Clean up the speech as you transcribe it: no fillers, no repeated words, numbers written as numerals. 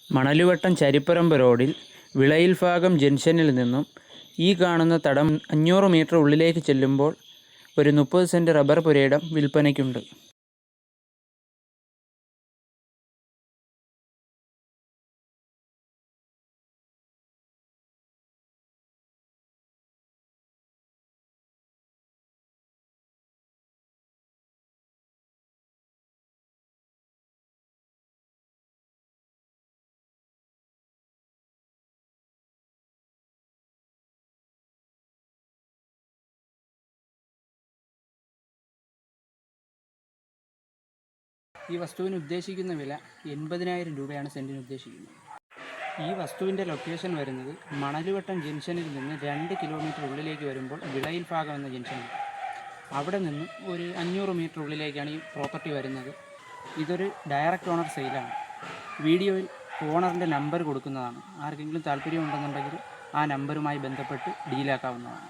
മണലുവട്ടം ചരിപ്പറമ്പ് റോഡിൽ വിളയിൽഭാഗം ജംഗ്ഷനിൽ നിന്നും ഈ കാണുന്ന തടം 500 മീറ്റർ ഉള്ളിലേക്ക് ചെല്ലുമ്പോൾ ഒരു 30 സെൻറ് റബ്ബർ പുരയിടം വിൽപ്പനയ്ക്കുണ്ട്. ഈ വസ്തുവിന് ഉദ്ദേശിക്കുന്ന വില 80,000 രൂപയാണ് സെൻറ്റിന് ഉദ്ദേശിക്കുന്നത്. ഈ വസ്തുവിൻ്റെ ലൊക്കേഷൻ വരുന്നത് മണലുവട്ടം ജംഗ്ഷനിൽ നിന്ന് 2 കിലോമീറ്റർ ഉള്ളിലേക്ക് വരുമ്പോൾ വിളയിൽഭാഗം എന്ന ജംഗ്ഷനിൽ, അവിടെ നിന്നും ഒരു 500 മീറ്റർ ഉള്ളിലേക്കാണ് ഈ പ്രോപ്പർട്ടി വരുന്നത്. ഇതൊരു ഡയറക്റ്റ് ഓണർ സെയിലാണ്. വീഡിയോയിൽ ഓണറിൻ്റെ നമ്പർ കൊടുക്കുന്നതാണ്. ആർക്കെങ്കിലും താല്പര്യമുണ്ടെന്നുണ്ടെങ്കിൽ ആ നമ്പറുമായി ബന്ധപ്പെട്ട് ഡീലാക്കാവുന്നതാണ്.